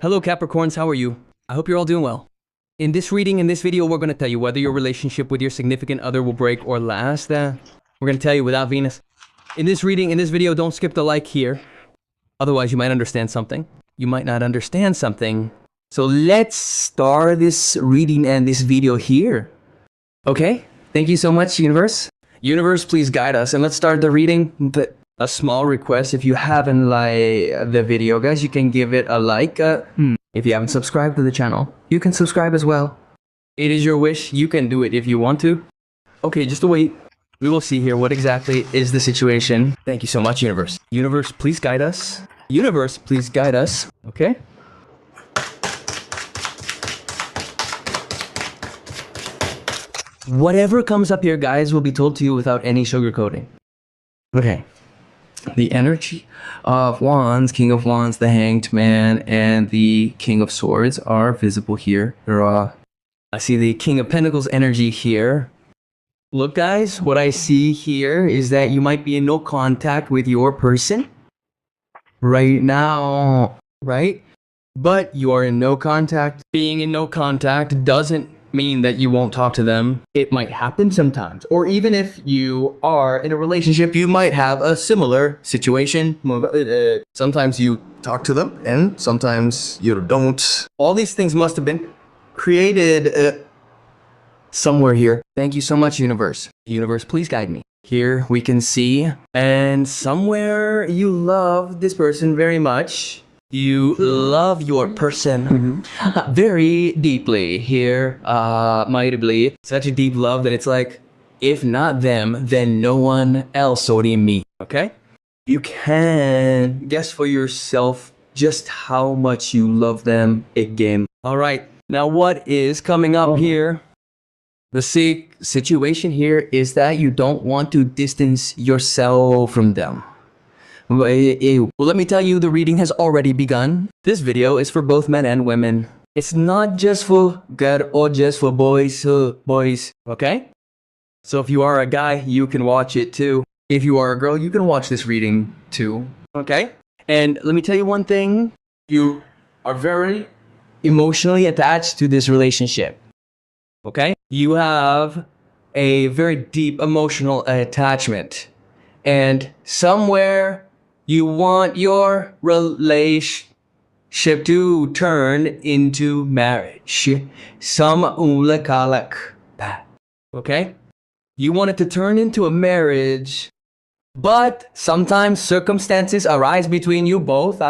Hello Capricorns, how are you? I hope you're all doing well. In this reading, in this video, we're going to tell you whether your relationship with your significant other will break or last. We're going to tell you without Venus. In this reading, in this video, don't skip the like here. Otherwise, you might understand something. You might not understand something. So let's start this reading and this video here. Okay? Thank you so much, Universe. Universe, please guide us. And let's start the reading. But a small request, if you haven't liked the video, guys, you can give it a like. If you haven't subscribed to the channel, you can subscribe as well. It is your wish. You can do it if you want to. Okay, just wait. We will see here what exactly is the situation. Thank you so much, Universe. Universe, please guide us. Universe, please guide us. Okay? Whatever comes up here, guys, will be told to you without any sugarcoating. Okay. The energy of Wands, King of Wands, the Hanged Man, and the King of Swords are visible here. I see the King of Pentacles energy here. Look, guys, what I see here is that you might be in no contact with your person right now, right? But you are in no contact. Being in no contact doesn't mean that you won't talk to them. It might happen sometimes. Or even if you are in a relationship, you might have a similar situation. Sometimes you talk to them and sometimes you don't. All these things must have been created somewhere here. Thank you so much, Universe. Universe, please guide me. Here we can see, and somewhere you love this person very much. You love your person very deeply here, mightily. Such a deep love that it's like, if not them, then no one else, only me. Okay? You can guess for yourself just how much you love them again. Alright, now what is coming up here? The situation here is that you don't want to distance yourself from them. Well, let me tell you, the reading has already begun. This video is for both men and women. It's not just for girl or just for boys, okay? So if you are a guy, you can watch it too. If you are a girl, you can watch this reading too, okay? And let me tell you one thing. You are very emotionally attached to this relationship, okay? You have a very deep emotional attachment. And somewhere you want your relationship to turn into marriage. Okay? You want it to turn into a marriage, but sometimes circumstances arise between you both.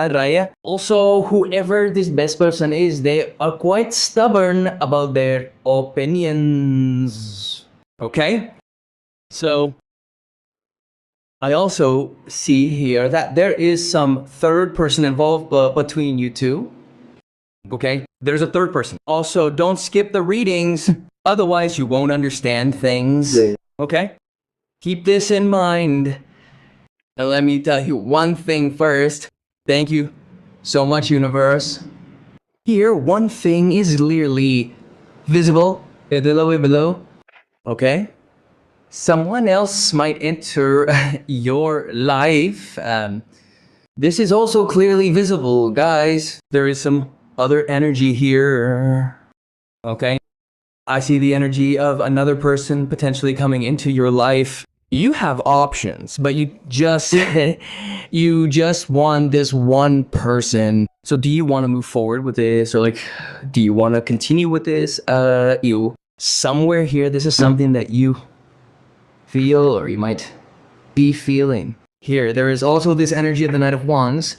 Also, whoever this best person is, they are quite stubborn about their opinions. Okay? So I also see here that there is some third person involved between you two. Okay? There's a third person. Also, don't skip the readings. Otherwise, you won't understand things. Okay? Keep this in mind. And let me tell you one thing first. Thank you so much, Universe. Here, one thing is clearly visible. A little bit below. Okay? Someone else might enter your life. This is also clearly visible, guys. There is some other energy here. Okay? I see the energy of another person potentially coming into your life. You have options, but you just want this one person. So do you want to move forward with this, or like, do you want to continue with this? Somewhere here, this is something that you feel, or you might be feeling. Here, there is also this energy of the Knight of Wands.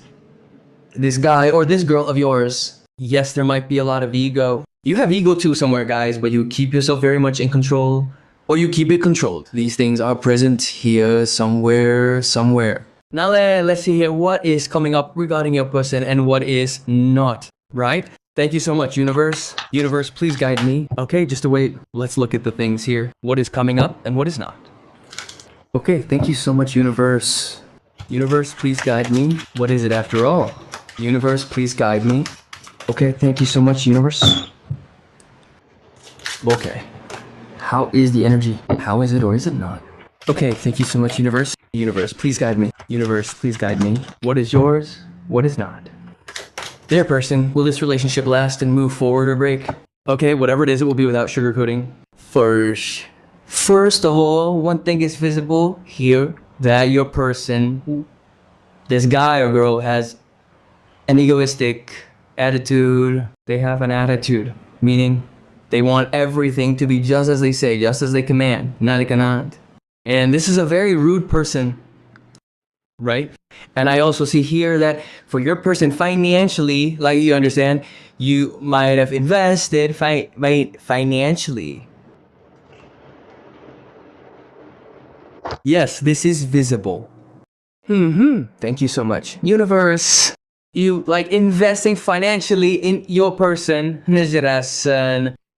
This guy or this girl of yours. Yes, there might be a lot of ego. You have ego too somewhere, guys, but you keep yourself very much in control, or you keep it controlled. These things are present here somewhere. Now let's see here what is coming up regarding your person and what is not, right? Thank you so much, Universe. Universe, please guide me. Okay, just to wait. Let's look at the things here. What is coming up and what is not. Okay, thank you so much, Universe. Universe, please guide me. What is it after all? Universe, please guide me. Okay, thank you so much, Universe. Okay. How is the energy? How is it or is it not? Okay, thank you so much, Universe. Universe, please guide me. Universe, please guide me. What is yours? What is not? Their person. Will this relationship last and move forward or break? Okay, whatever it is, it will be without sugarcoating. First of all, one thing is visible here, that your person, this guy or girl, has an egoistic attitude. They have an attitude, meaning they want everything to be just as they say, just as they command, not they cannot. And this is a very rude person, right? And I also see here that for your person financially, like you understand, you might have invested financially. Yes, this is visible. Thank you so much. Universe, you like investing financially in your person,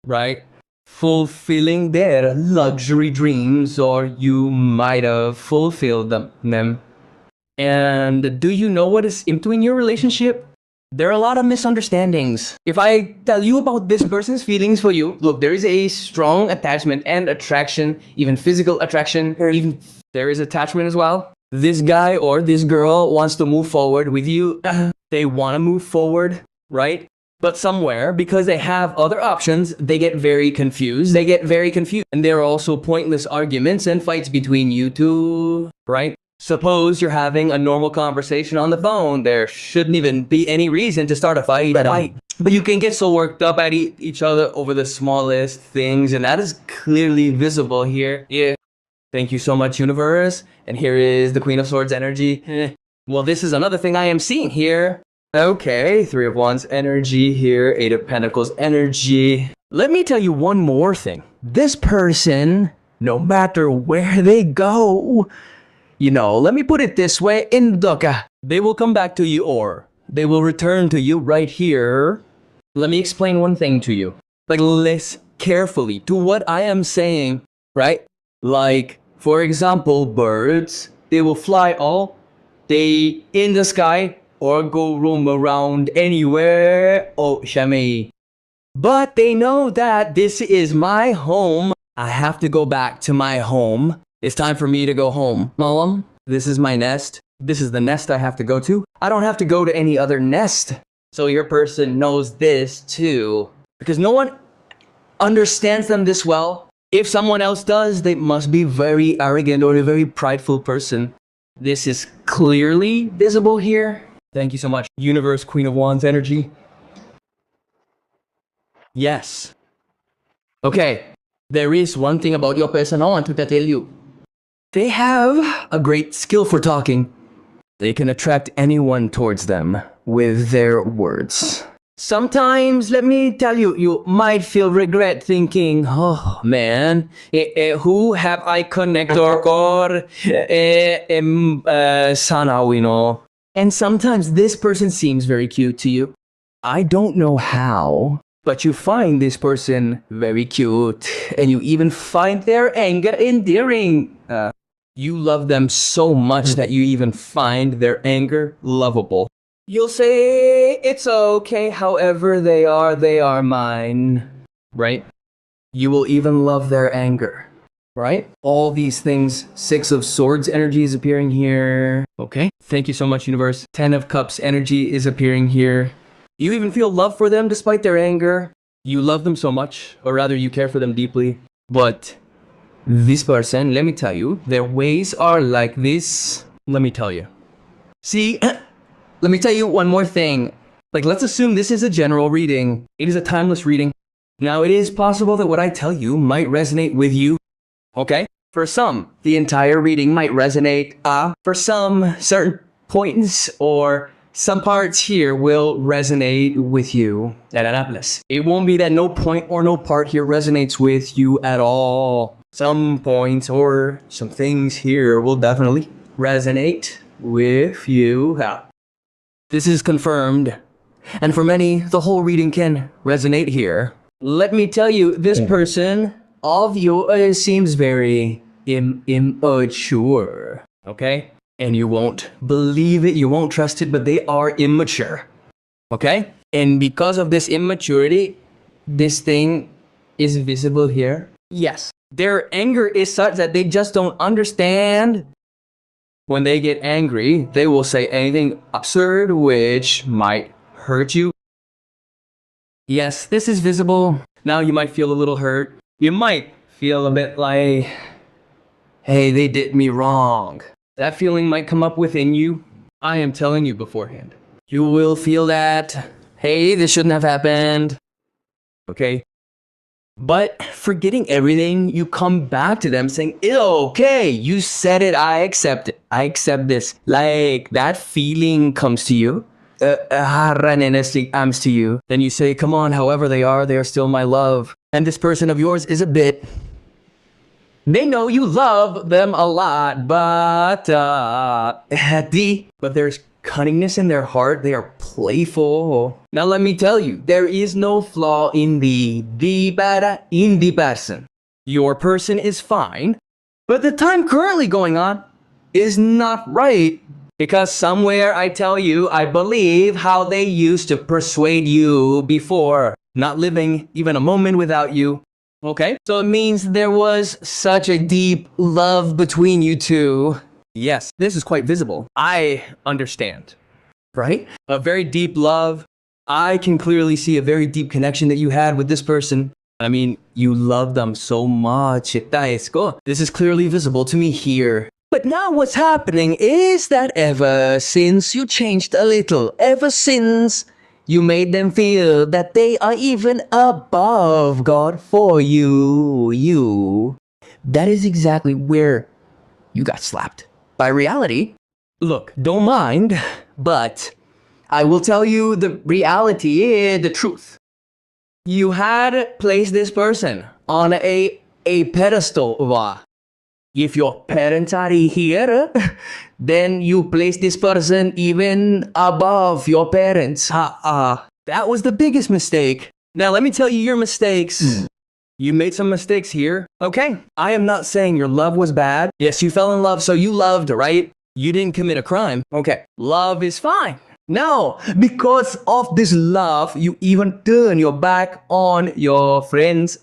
right? Fulfilling their luxury dreams, or you might have fulfilled them. And do you know what is in between your relationship? There are a lot of misunderstandings. If I tell you about this person's feelings for you, look, there is a strong attachment and attraction, even physical attraction, even there is attachment as well. This guy or this girl wants to move forward with you. They want to move forward, right? But somewhere, because they have other options, they get very confused. And there are also pointless arguments and fights between you two, right? Suppose you're having a normal conversation on the phone. There shouldn't even be any reason to start a fight. But you can get so worked up at each other over the smallest things, and that is clearly visible here. Yeah. Thank you so much, universe. And here is the Queen of Swords energy. Well, this is another thing I am seeing here. Okay, Three of Wands energy here, Eight of Pentacles energy. Let me tell you one more thing. This person, no matter where they go, you know, let me put it this way, they will come back to you, or they will return to you right here. Let me explain one thing to you. Like, listen carefully to what I am saying, right? Like, for example, birds, they will fly all day in the sky or go roam around anywhere. Oh, Shami. But they know that this is my home. I have to go back to my home. It's time for me to go home. Mom, this is my nest. This is the nest I have to go to. I don't have to go to any other nest. So your person knows this too. Because no one understands them this well. If someone else does, they must be very arrogant or a very prideful person. This is clearly visible here. Thank you so much. Universe, Queen of Wands energy. Yes. Okay. There is one thing about your person I want to tell you. They have a great skill for talking. They can attract anyone towards them with their words. Sometimes, let me tell you, you might feel regret thinking, oh man, who have I connected or sana. And sometimes this person seems very cute to you. I don't know how, but you find this person very cute, and you even find their anger endearing. You love them so much that you even find their anger lovable. You'll say, it's okay, however they are mine, right? You will even love their anger, right? All these things. Six of Swords energy is appearing here. Okay, thank you so much, universe. 10 of Cups energy is appearing here. You even feel love for them despite their anger. You love them so much, or rather you care for them deeply. But this person, let me tell you, their ways are like this. Let me tell you. See, let me tell you one more thing. Like, let's assume this is a general reading. It is a timeless reading. Now, it is possible that what I tell you might resonate with you. Okay? For some, the entire reading might resonate. For some, certain points or some parts here will resonate with you. It won't be that no point or no part here resonates with you at all. Some points or some things here will definitely resonate with you. This is confirmed. And for many, the whole reading can resonate here. Let me tell you, this person of you seems very immature. Okay? And you won't believe it, you won't trust it, but they are immature. Okay? And because of this immaturity, this thing is visible here. Yes. Their anger is such that they just don't understand. When they get angry, they will say anything absurd which might hurt you. Yes, this is visible. Now you might feel a little hurt. You might feel a bit like, hey, they did me wrong. That feeling might come up within you. I am telling you beforehand. You will feel that, hey, this shouldn't have happened. Okay? But forgetting everything, you come back to them saying, okay, you said it, I accept it. I accept this. Like, that feeling comes to you. Comes to you. Then you say, come on, however they are still my love. And this person of yours is a bit... They know you love them a lot, but there's cunningness in their heart. They are playful. Now let me tell you, there is no flaw in the person. Your person is fine, but the time currently going on is not right. Because somewhere I tell you, I believe how they used to persuade you before, not living even a moment without you. Okay, so it means there was such a deep love between you two. Yes, this is quite visible. I understand, right? A very deep love. I can clearly see a very deep connection that you had with this person. I mean, you love them so much. This is clearly visible to me here. But now what's happening is that ever since you changed a little, ever since you made them feel that they are even above God for you, that is exactly where you got slapped by reality. Look, don't mind, but I will tell you the reality is the truth. You had placed this person on a pedestal. If your parents are here, then you place this person even above your parents. That was the biggest mistake. Now let me tell you your mistakes. You made some mistakes here. Okay, I am not saying your love was bad. Yes, you fell in love, so you loved, right? You didn't commit a crime. Okay, love is fine. No, because of this love, you even turn your back on your friends.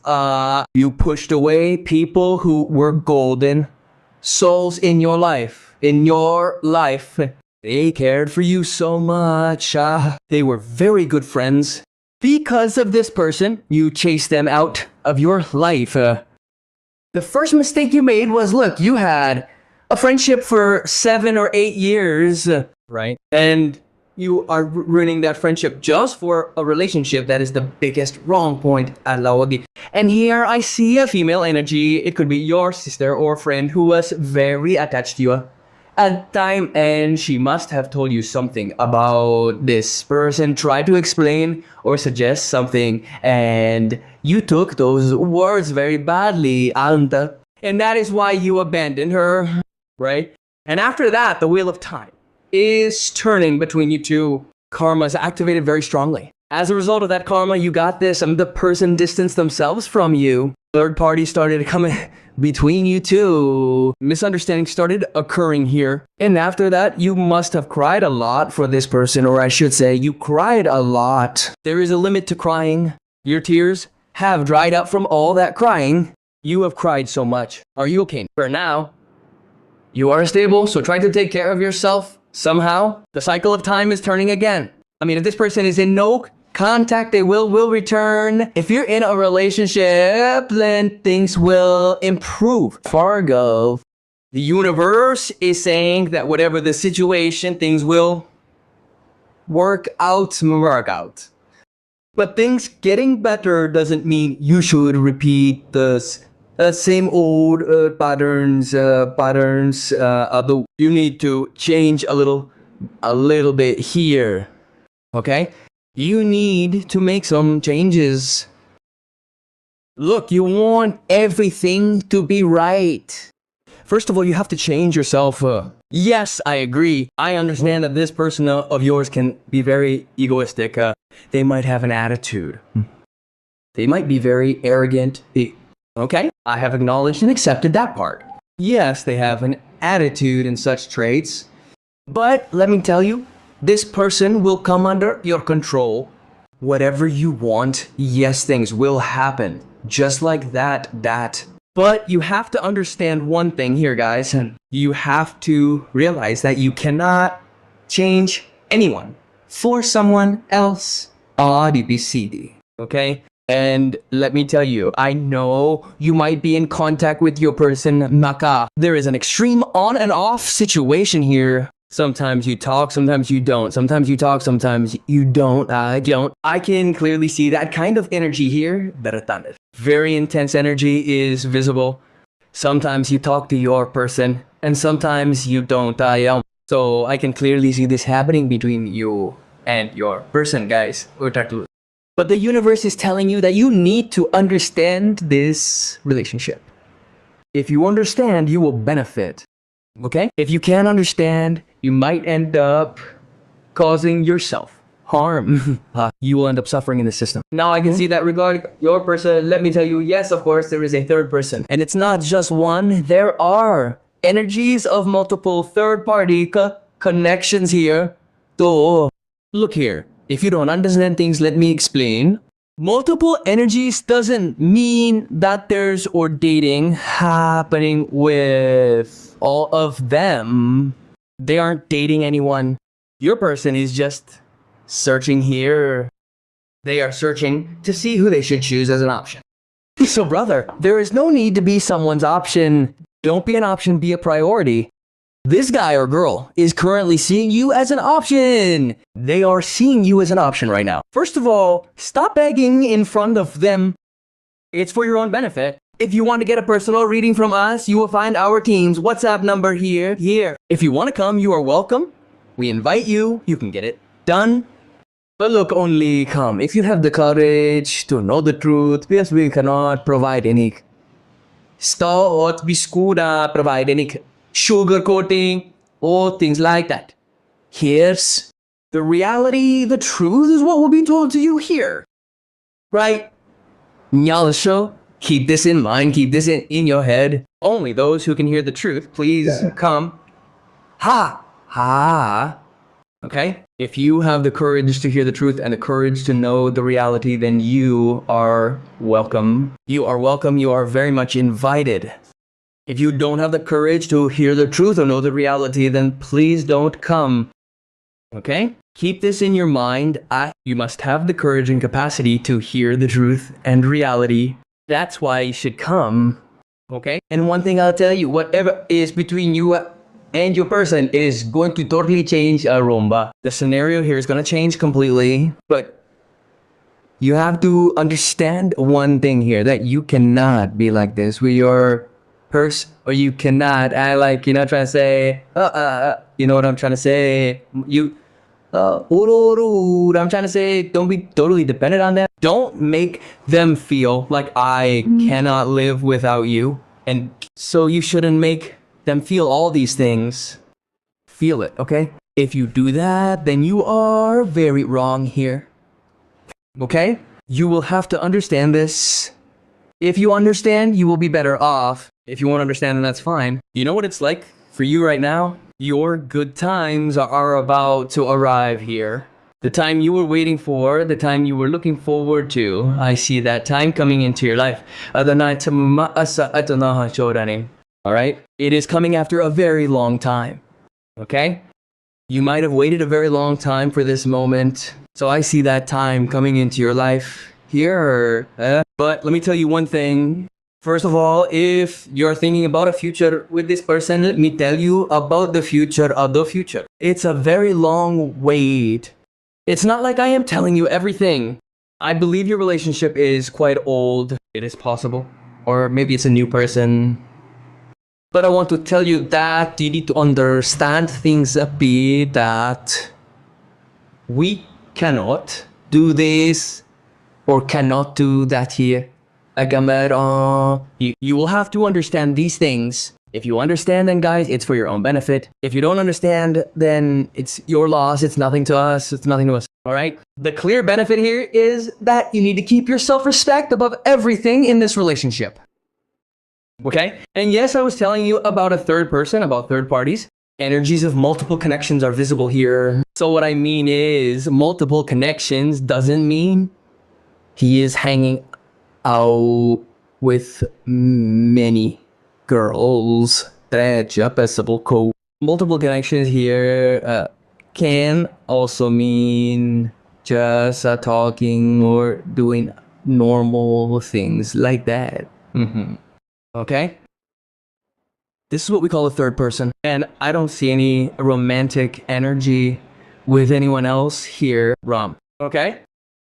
You pushed away people who were golden souls in your life. They cared for you so much. They were very good friends. Because of this person, you chased them out of your life. The first mistake you made was, look, you had a friendship for 7 or 8 years, right? And you are ruining that friendship just for a relationship. That is the biggest wrong point. And here I see a female energy. It could be your sister or friend who was very attached to you at the time, and she must have told you something about this person, tried to explain or suggest something, and you took those words very badly, and that is why you abandoned her, right? And after that, the wheel of time is turning between you two. Karma is activated very strongly. As a result of that karma, you got this, and the person distanced themselves from you. Third party started coming between you two. Misunderstanding started occurring here. And after that, you must have cried a lot for this person, or I should say, you cried a lot. There is a limit to crying. Your tears have dried up from all that crying. You have cried so much. Are you okay? For now, you are stable, so try to take care of yourself somehow. The cycle of time is turning again. I mean, if this person is in no contact, they will return. If you're in a relationship, then things will improve. Fargo, the universe is saying that whatever the situation, things will work out. But things getting better doesn't mean you should repeat the same old patterns. Although you need to change a little bit here. Okay? You need to make some changes. Look, you want everything to be right. First of all, you have to change yourself. Yes, I agree. I understand that this person of yours can be very egoistic. They might have an attitude. They might be very arrogant. Okay, I have acknowledged and accepted that part. Yes, they have an attitude and such traits. But let me tell you, this person will come under your control. Whatever you want, yes, things will happen. Just like that. But you have to understand one thing here, guys. You have to realize that you cannot change anyone. for someone else. A, B, B, C, D. Okay? And let me tell you, I know you might be in contact with your person, Maka. There is an extreme on and off situation here. Sometimes you talk, sometimes you don't. Sometimes you talk, sometimes you don't. I don't. I can clearly see that kind of energy here. Very intense energy is visible. Sometimes you talk to your person, and sometimes you don't. So I can clearly see this happening between you and your person, guys. But the universe is telling you that you need to understand this relationship. If you understand, you will benefit. Okay? If you can't understand, you might end up causing yourself harm. You will end up suffering in the system. Now I can see that regarding your person, let me tell you, yes, of course, there is a third person. And it's not just one. There are energies of multiple third-party connections here. So, look here. If you don't understand things, let me explain. Multiple energies doesn't mean that there's or dating happening with all of them. They aren't dating anyone. Your person is just searching here. They are searching to see who they should choose as an option. So brother, there is no need to be someone's option. Don't be an option, be a priority. This guy or girl is currently seeing you as an option. They are seeing you as an option right now. First of all, stop begging in front of them. It's for your own benefit. If you want to get a personal reading from us, you will find our team's WhatsApp number here. If you want to come, you are welcome. We invite you. You can get it done. But look, only come if you have the courage to know the truth, because we cannot provide any provide any sugar coating or things like that. Here's the reality, the truth is what will be told to you here. Right? Nyalisho, keep this in mind, keep this in your head. Only those who can hear the truth, please come. Ha. Okay? If you have the courage to hear the truth and the courage to know the reality, then you are welcome. You are welcome. You are very much invited. If you don't have the courage to hear the truth or know the reality, then please don't come. Okay? Keep this in your mind. You must have the courage and capacity to hear the truth and reality. That's why you should come. Okay? And one thing I'll tell you, whatever is between you and your person is going to totally change Rumba. The scenario here is going to change completely. But you have to understand one thing here, that you cannot be like this with your person, or you cannot act like you're not trying to say, you know what I'm trying to say? I'm trying to say, don't be totally dependent on them. Don't make them feel like I cannot live without you. And so you shouldn't make them feel all these things. Feel it, okay? If you do that, then you are very wrong here. Okay? You will have to understand this. If you understand, you will be better off. If you won't understand, then that's fine. You know what it's like for you right now? Your good times are about to arrive here. The time you were waiting for, the time you were looking forward to. I see that time coming into your life. Alright? It is coming after a very long time. Okay? You might have waited a very long time for this moment. So I see that time coming into your life here. But let me tell you one thing. First of all, if you're thinking about a future with this person, let me tell you about the future of the future. It's a very long wait. It's not like I am telling you everything. I believe your relationship is quite old. It is possible. Or maybe it's a new person. But I want to tell you that you need to understand things a bit, that we cannot do this or cannot do that here. You will have to understand these things. If you understand them, guys, it's for your own benefit. If you don't understand, then it's your loss. It's nothing to us. It's nothing to us. All right? The clear benefit here is that you need to keep your self-respect above everything in this relationship. Okay? And yes, I was telling you about a third person, about third parties. Energies of multiple connections are visible here. So what I mean is, multiple connections doesn't mean he is hanging out with many girls. Multiple connections here can also mean just talking or doing normal things like that. Okay? This is what we call a third person. And I don't see any romantic energy with anyone else here, Ram. Okay?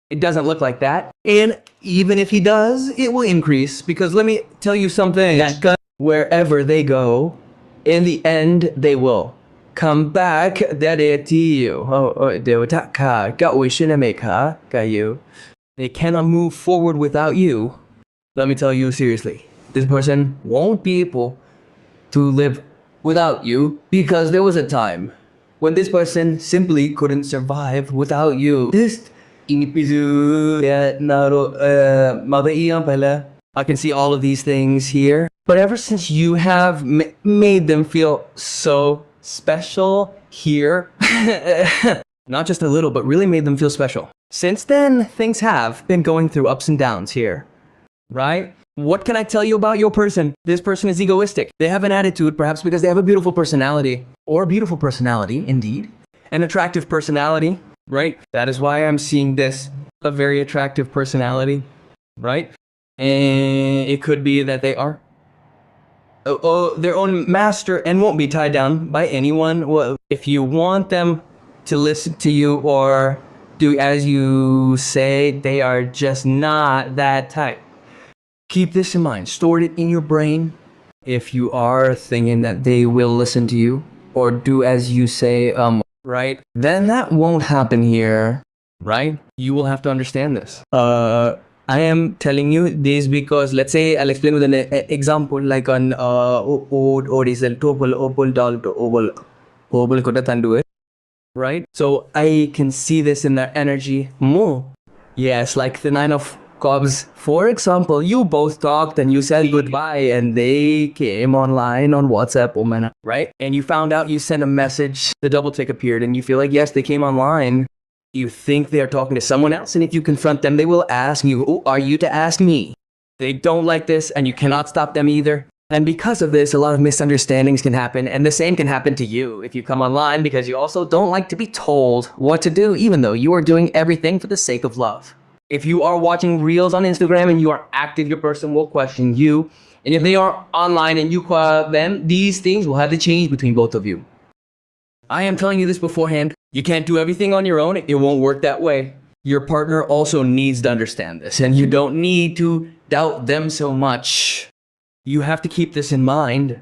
It doesn't look like that. And even if he does, it will increase. Because let me tell you something. Wherever they go, in the end, they will come back. They cannot move forward without you. Let me tell you seriously. This person won't be able to live without you, because there was a time when this person simply couldn't survive without you. I can see all of these things here. But ever since you have made them feel so special here, not just a little, but really made them feel special. Since then, things have been going through ups and downs here, right? What can I tell you about your person? This person is egoistic. They have an attitude, perhaps because they have a beautiful personality, or a beautiful personality, indeed. An attractive personality, right? That is why I'm seeing this, a very attractive personality, right? And it could be that they are their own master and won't be tied down by anyone. Well, if you want them to listen to you or do as you say, they are just not that type. Keep this in mind. Store it in your brain. If you are thinking that they will listen to you or do as you say, right? Then that won't happen here, right? You will have to understand this. I am telling you this because, let's say, I'll explain with an example, like an right? So I can see this in their energy more. Yes, like the Nine of Cups. For example, you both talked and you said goodbye and they came online on WhatsApp, right? And you found out, you sent a message, the double tick appeared and you feel like, yes, they came online. You think they are talking to someone else, and if you confront them, they will ask you, who are you to ask me? They don't like this, and you cannot stop them either. And because of this, a lot of misunderstandings can happen, and the same can happen to you if you come online, because you also don't like to be told what to do, even though you are doing everything for the sake of love. If you are watching reels on Instagram and you are active, your person will question you. And if they are online and you call them, these things will have to change between both of you. I am telling you this beforehand. You can't do everything on your own. It won't work that way. Your partner also needs to understand this, and you don't need to doubt them so much. You have to keep this in mind,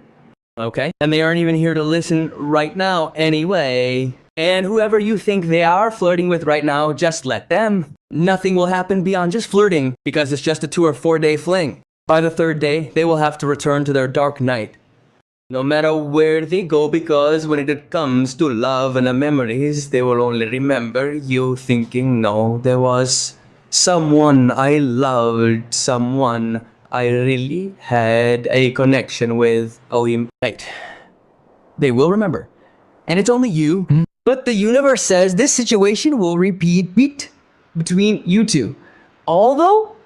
okay? And they aren't even here to listen right now anyway. And whoever you think they are flirting with right now, just let them. Nothing will happen beyond just flirting, because it's just a 2 or 4 day fling. By the 3rd day, they will have to return to their dark night. No matter where they go, because when it comes to love and the memories, they will only remember you thinking, no, there was someone I loved, someone I really had a connection with. Right. They will remember. And it's only you. But the universe says this situation will repeat between you two. Although,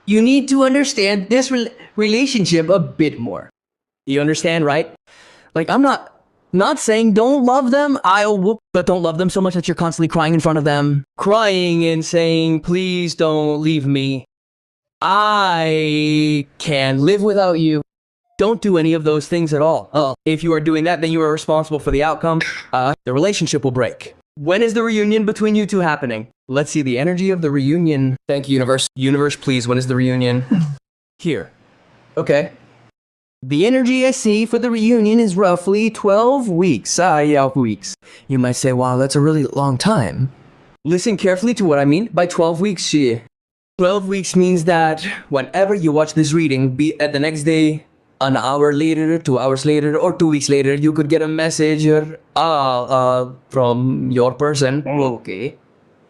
you need to understand this relationship a bit more. You understand, right? Like, I'm not saying don't love them, but don't love them so much that you're constantly crying in front of them. Crying and saying, please don't leave me. I can live without you. Don't do any of those things at all. If you are doing that, then you are responsible for the outcome. The relationship will break. When is the reunion between you two happening? Let's see the energy of the reunion. Thank you, universe. Universe, please, when is the reunion? Here. Okay. The energy I see for the reunion is roughly 12 weeks. 12 weeks. You might say, wow, that's a really long time. Listen carefully to what I mean by 12 weeks. 12 weeks means that whenever you watch this reading, be at the next day, an hour later, 2 hours later, or 2 weeks later, you could get a message from your person. Okay.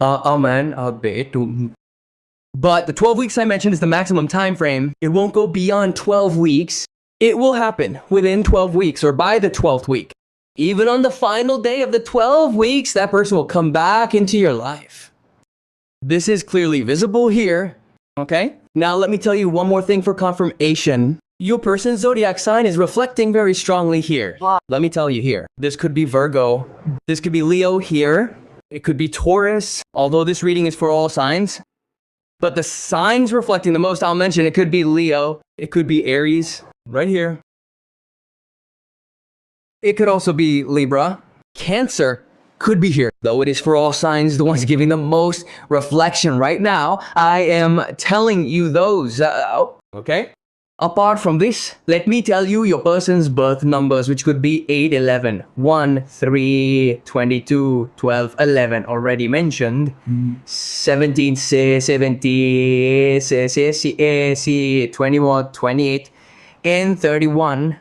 Man, a bit. But the 12 weeks I mentioned is the maximum time frame. It won't go beyond 12 weeks. It will happen within 12 weeks or by the 12th week. Even on the final day of the 12 weeks, that person will come back into your life. This is clearly visible here, okay? Now let me tell you one more thing for confirmation. Your person's zodiac sign is reflecting very strongly here. Let me tell you here. This could be Virgo. This could be Leo here. It could be Taurus, although this reading is for all signs. But the signs reflecting the most, I'll mention, it could be Leo. It could be Aries, right here. It could also be Libra. Cancer could be here. Though it is for all signs, the ones giving the most reflection right now, I am telling you those. Okay? Apart from this, let me tell you your person's birth numbers, which could be 8, 11, 1, 3, 22, 12, 11, already mentioned. 17, 17, 21, 28, and 31.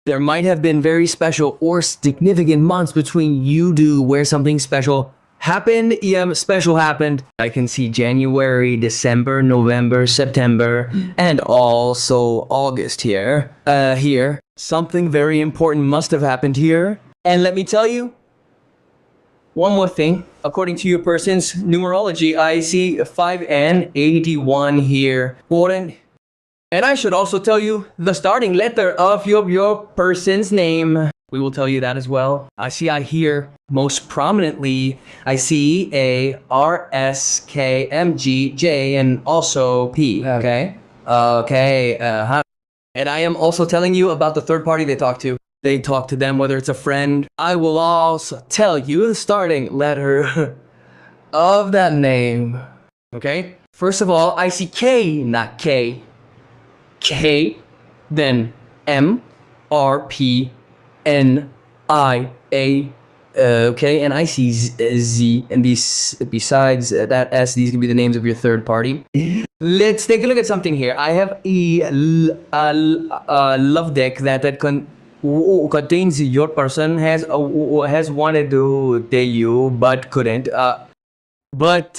There might have been very special or significant months between you two where something special happened. Special happened. I can see January, December, November, September, and also August here. Here. Something very important must have happened here. And let me tell you one more thing. According to your person's numerology, I see 5 and 81 here. Important. And I should also tell you the starting letter of your person's name. We will tell you that as well. I here most prominently, I see A, R, S, K, M, G, J, and also P. Okay? Okay. And I am also telling you about the third party they talk to. They talk to them, whether it's a friend. I will also tell you the starting letter of that name. Okay? First of all, I see K, not K. K, then M, R, P, N, I, A, okay, and I see Z, and besides that S, these can be the names of your third party. Let's take a look at something here. I have a love deck that contains your person has wanted to date you but couldn't. But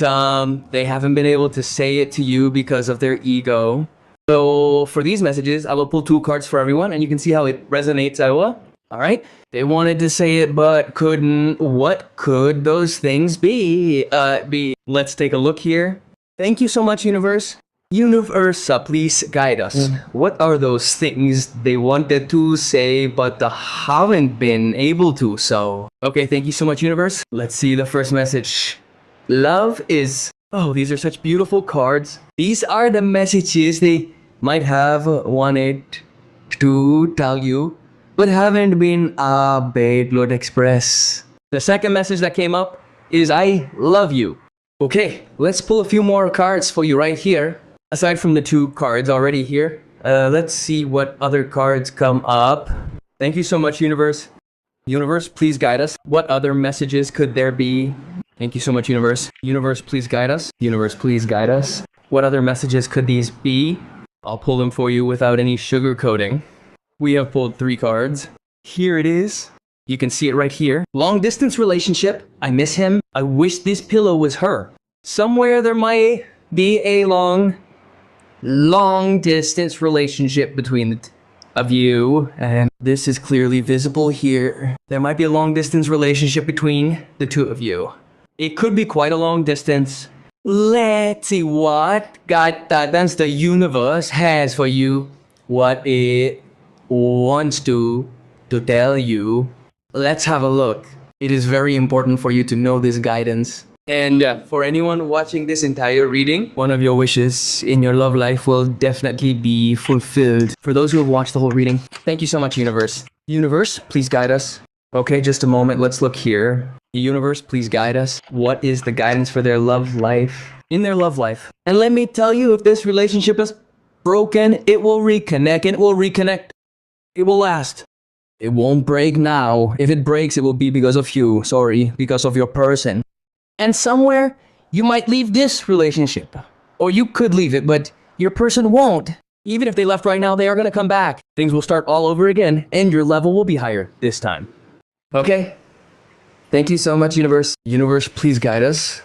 they haven't been able to say it to you because of their ego. So for these messages, I will pull 2 cards for everyone, and you can see how it resonates. All right. They wanted to say it, but couldn't. What could those things be? Let's take a look here. Thank you so much, Universe. Universe, please guide us. What are those things they wanted to say, but haven't been able to? So, okay, thank you so much, Universe. Let's see the first message. Love is... Oh, these are such beautiful cards. These are the messages they might have wanted to tell you, but haven't been able to express. The second message that came up is I love you. Okay, let's pull a few more cards for you right here. Aside from the 2 cards already here, let's see what other cards come up. Thank you so much, Universe. Universe, please guide us. What other messages could there be? Thank you so much, Universe. Universe, please guide us. Universe, please guide us. What other messages could these be? I'll pull them for you without any sugarcoating. We have pulled 3 cards. Here it is. You can see it right here. Long distance relationship. I miss him. I wish this pillow was her. Somewhere there might be a long distance relationship between the of you, and this is clearly visible here. There might be a long distance relationship between the 2 of you. It could be quite a long distance. Let's see what guidance the universe has for you. What it wants to tell you. Let's have a look. It is very important for you to know this guidance. And for anyone watching this entire reading, one of your wishes in your love life will definitely be fulfilled. For those who have watched the whole reading, thank you so much, Universe. Universe, please guide us. Okay, just a moment. Let's look here. Universe, please guide us. What is the guidance for their love life? In their love life. And let me tell you, if this relationship is broken, it will reconnect, and it will reconnect. It will last. It won't break now. If it breaks, it will be because of you. Sorry, because of your person. And somewhere, you might leave this relationship. Or you could leave it, but your person won't. Even if they left right now, they are going to come back. Things will start all over again, and your level will be higher this time. Okay? Thank you so much, Universe. Universe, please guide us.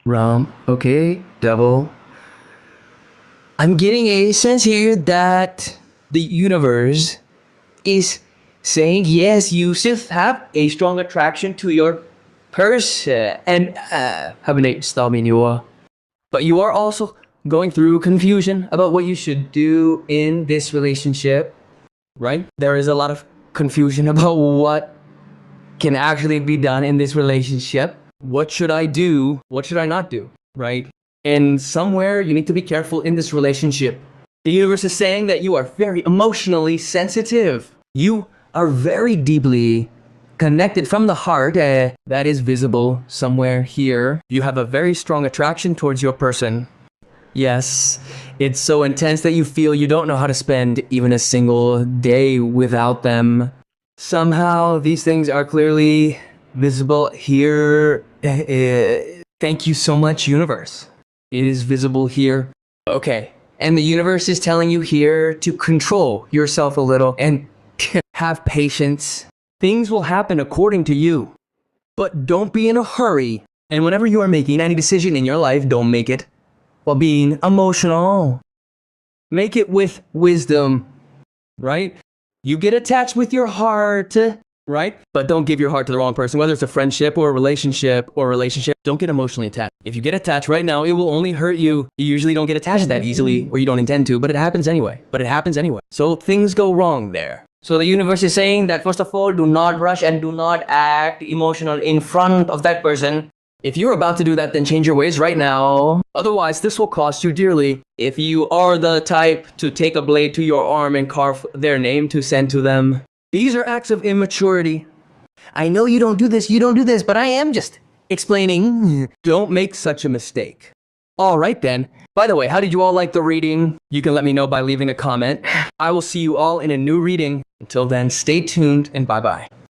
Okay, Devil. I'm getting a sense here that the universe is saying, yes, you still have a strong attraction to your person. And, haven't I stop me, But you are also going through confusion about what you should do in this relationship, right? There is a lot of confusion about what can actually be done in this relationship. What should I do? What should I not do, right? And somewhere you need to be careful in this relationship. The universe is saying that you are very emotionally sensitive. You are very deeply connected from the heart. That is visible somewhere here. You have a very strong attraction towards your person. Yes, it's so intense that you feel you don't know how to spend even a single day without them. Somehow, these things are clearly visible here. Thank you so much, universe. It is visible here. Okay. And the universe is telling you here to control yourself a little and have patience. Things will happen according to you. But don't be in a hurry. And whenever you are making any decision in your life, don't make it while being emotional. Make it with wisdom, right? You get attached with your heart, right? But don't give your heart to the wrong person, whether it's a friendship or a relationship don't get emotionally attached. If you get attached right now, it will only hurt you. You usually don't get attached that easily, or you don't intend to, but it happens anyway. So things go wrong there. So the universe is saying that first of all, do not rush and do not act emotional in front of that person. If you're about to do that, then change your ways right now. Otherwise, this will cost you dearly. If you are the type to take a blade to your arm and carve their name to send to them, these are acts of immaturity. I know you don't do this, but I am just explaining. Don't make such a mistake. All right then. By the way, how did you all like the reading? You can let me know by leaving a comment. I will see you all in a new reading. Until then, stay tuned and bye-bye.